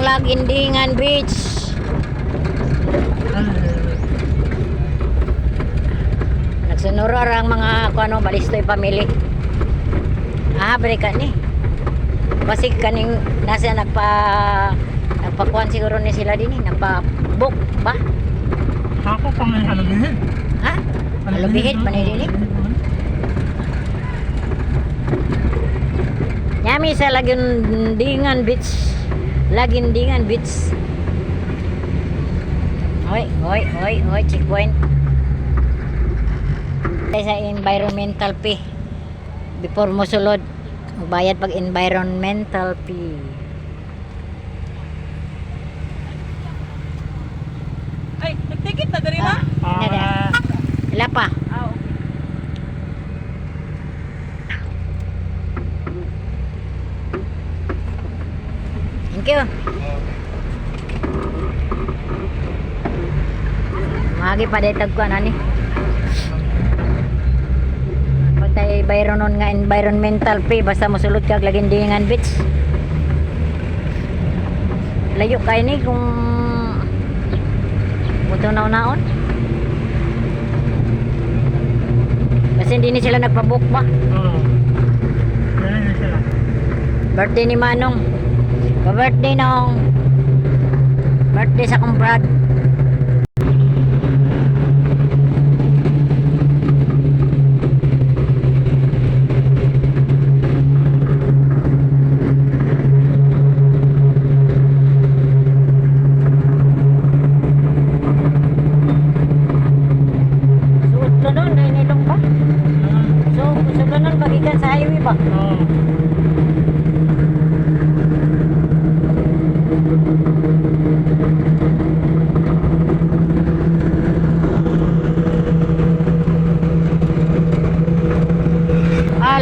Lagindingan Beach. Nagsunuror ang mga balistoy pamili. Break ni. Kasi kaning nasa nagpakuan siguro ni sila din nagpa-book ba? Ako pang halubihid. Ha? Halubihid pa ni din. Nyami sa Lagindingan Beach. Lagindingan Beach. Hoy, checkpoint. Sa environmental fee. Before mo sulod, magbayad pag environmental fee. Ay, nagtikit na diri ba? Wala pa. Okay. Thank you. Magi pa day tagkuan ani. Pag tayo bayron nun nga environmental fee basta mosulod kag Lagindingan Beach. Layo kay ni kung buto naon. Kasi hindi ni sila nagpa-book ba? Oo. Ganun na sila. Birthday ni Manong. Pa-birthday nung birthday sa kumbrad. Suot nun, nainilong ba? So, nun, bagikan sa highway ba? Oo.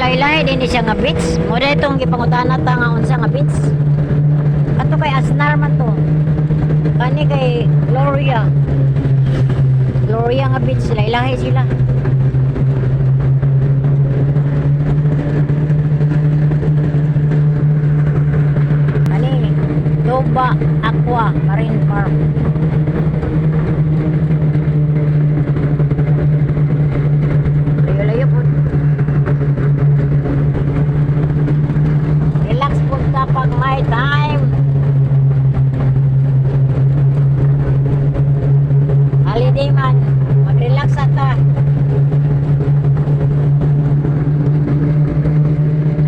Laylay din siya nga beach. Mo itong gipangutana ta nga unsa nga beach. Kato kay Asnar man to. Kani kay Gloria. Gloria nga beach, laylay sila. Kani Doba Aqua Marine Park. Layo-layo po. Relax po kapag may time. Holiday man, mag-relax ata.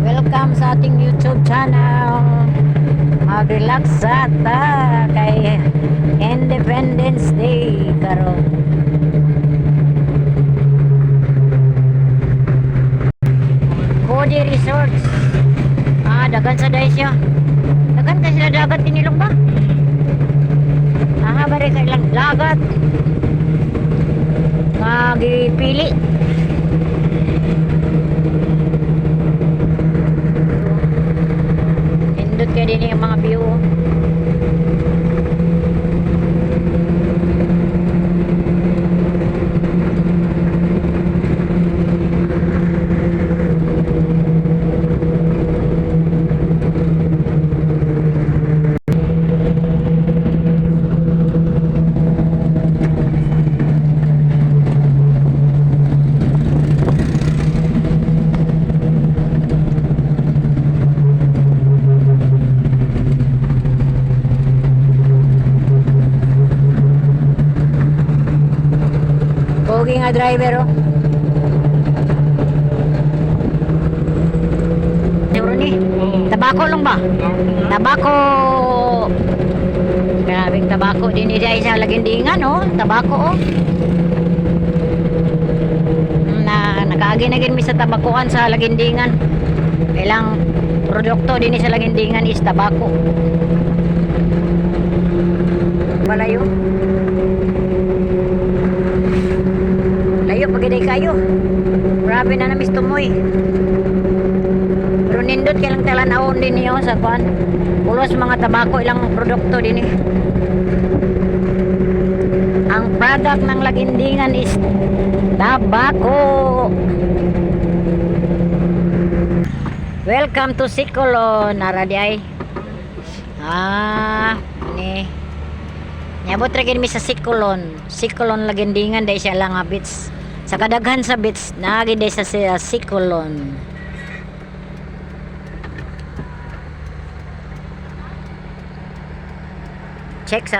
Welcome sa ating YouTube channel. Mag-relax ata kay Independence Day karon. Cody Resorts. Dagan sa day siya. Dagan ka sila dagat tinilong ba? Bari ka ilang dagat. Magipili. Indot ka din yung mga view. Pogi nga driver oh. Siguro ni tabako lang ba? Tabako. Grabing tabako din ni sa Lagindingan oh. Tabako oh. Nakaagi na gin mi sa tabakuan sa Lagindingan. Ilang produkto din sa Lagindingan is tabako. Malayo. Layo pagday kayo. Grabe na namis tumoy. Pero nindot kay lang talanawon din niyo sa kwan. Pulos mga tabako ilang produkto din eh. Ang product ng Lagindingan is tabako. Welcome to Sicolon, Naradiay. Abot ra gid mi sa Sikulon. Sikulon lagendingan day siya lang nga beach. Sa kadaghan sa beach naagi day sa Sikulon. Check.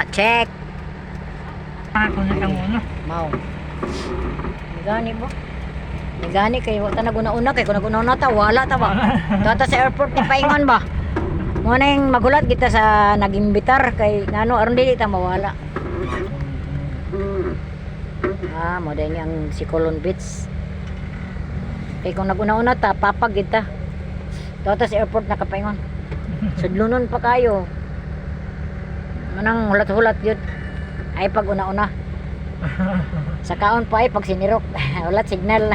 Ako na siyang una. Mau. Gani ba? Gani kay wa ta naguna-una kay kung naguna-una ta wala ta ba. Data sa airport ni paingon ba. Mo na yung magulat kita sa nagimbitar kay ngano aron dili ta mawala. Mo din yung Sikulon Beach. Kay kung naguna-una ta papag kita. Data sa airport nakapaingon. Sudlunon pa kayo. Manang hulat-hulat yun. Ay pag una-una. Sa kaon pa ay pag sinirok. Walat signal.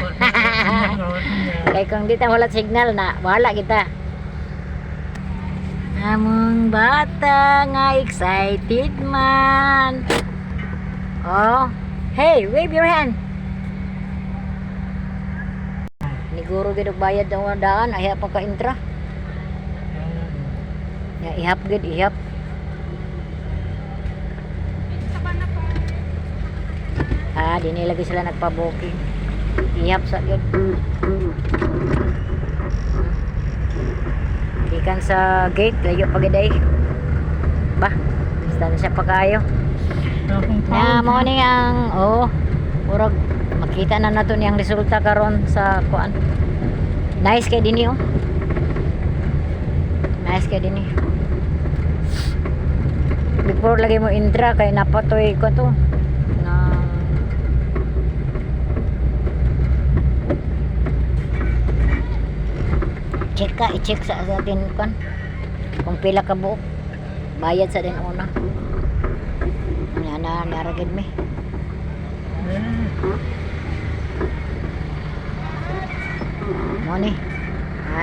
Kaya kung di ta walat signal na wala kita. Among bata nga excited man. Oh, hey, wave your hand. Niguro gid og bayad daw ang daan ay pa ka intra. Ya ihap gid ihap. Dini lagi sila nagpa-booking. Ihap sa yun. Ikan sa gate, layo pagiday. Bah, basta na siya pa kayo. Na mo ni ang murag makita na nato niyang resulta karon sa kuan. Nice kay dinhi Nice kay dinhi. Before lagi mo indra kay napatoy ko to. I-check sa atin kan kung pila ka buok bayad sa din una na naragid mi mo ni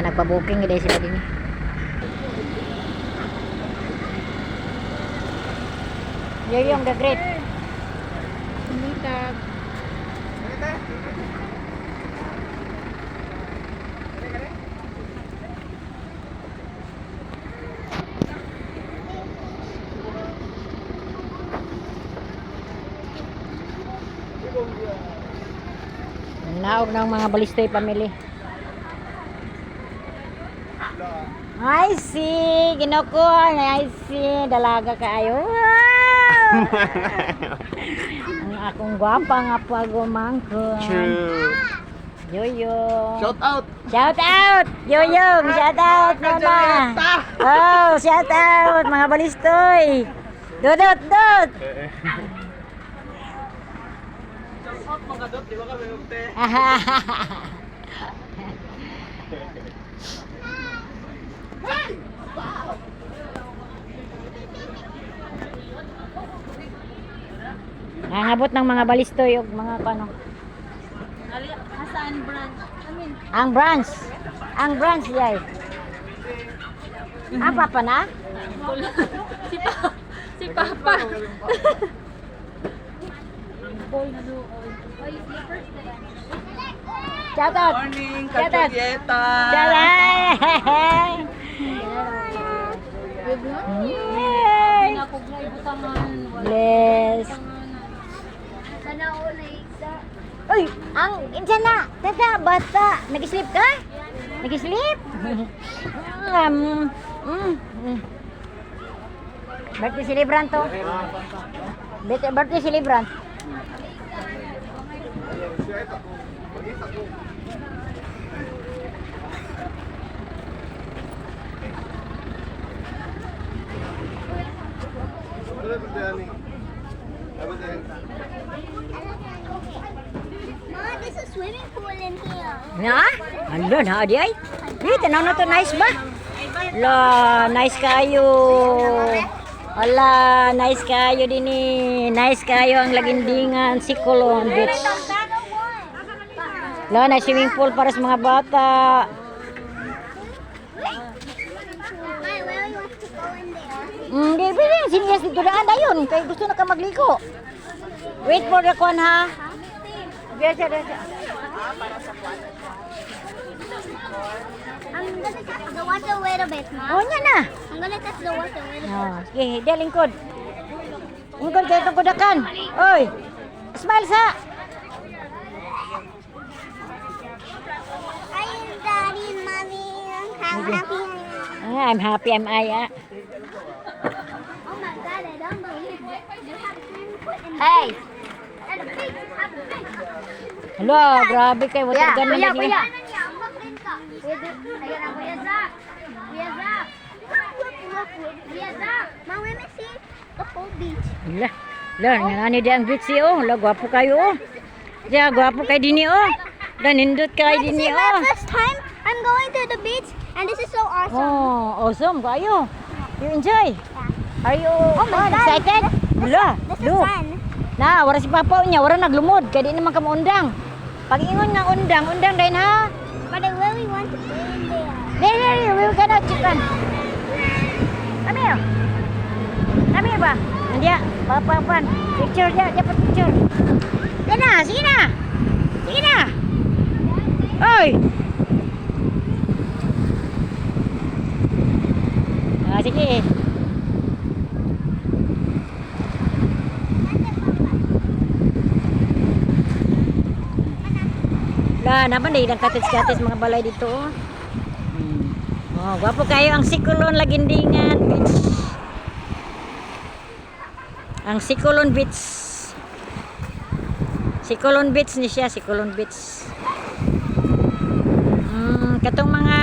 nagpa-booking gid sila din yung the great Buntag. naog ng mga balistoy pamili. I see, ginoko, I see, dalaga kaayo. Wow! Ang akong gwapa nga pagumangkon. True. Yoyong. Shout out. Shout out! Yoyong, shout out muna. Oh, shout out mga balistoy. Dudot. Mga dot, di ba kami magte? Nangabot ng mga balistoy og mga kano. Hasaan branch? Ang branch yay. Apa pa na? Si Papa. Shout out. Morning, Shout out. Kajulieta. Yay! Bless. Uy, ang insan na. Tata, bata. Nag-sleep ka? Nag-sleep? Birthday celebrant to. Birthday celebrant. Mom, there's a swimming pool in here. Na? Alo na di ay. Di tanaw na to nice ba? La, nice kayo. Ala, nice kayo dinhi. Nice kayo ang lagindingan Sikulon Beach. La, na swimming pool para sa mga bata. Why you want to go in there? Hindi, pwede. Siniyas dito daan dayon. Kaya gusto na ka magligo. Wait for the con ha. Diyan. I'm gonna touch the water a little bit, Mom. Oh, nya na. I'm gonna touch the water a little bit. Oh, sige, dia lingkod. Ungkol kayo itong kudakan. Oy! Smile sa! Are you daddy, mommy? How happy I am. I'm happy, I'm I. Oh my god, I don't believe it. You have a swimming pool in the beach. And the beach have a beach. Hala, grabe kayo. Water gun na lagi. Kuya, ayan ang Kuya Zach. Kuya Zach. Kuya Zach. Mom, let me see the whole beach. Hala, nga nani di ang beach oh. Hala, gwapo kayo oh. Diya, gwapo kayo dini oh. Nindot kayo This dini is my oh. first time I'm going to the beach, and this is so awesome. Oh, awesome kayo. You enjoy? Are you my God. excited? Hala, This is look. fun. Na, wala si papa niya, wala naglumod. Kaya di naman ka maundang. Pag ingon nga undang din ha. But I really want to play in there. There, we gonna chicken. Come here. Come here ba? Nandiya, papapan. Picture dia, dapat picture. Sige na, sige na. Sige na. Oy. Ah, sige. Lah, naman dahil ang katis-katis mga balay dito. Oh. Oh, gwapo kayo ang Sikulon Lagindingan Beach. Ang Sikulon Beach. Sikulon Beach ni siya, Sikulon Beach. Katong mga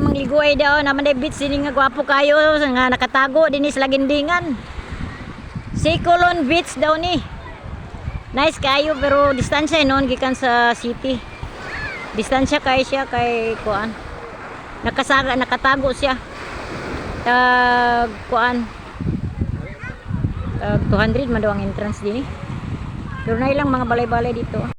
mangliguay daw naman day beach din nga gwapo kayo nga nakatago din sa Lagindingan. Sikulon Beach daw ni. Nice kayo pero distansya noon gikan sa city. Distansya kay siya kay kuan. Nakatago siya. Tag kuan. Tag 200 man daw ang entrance din eh. Pero na ilang mga balay-balay dito.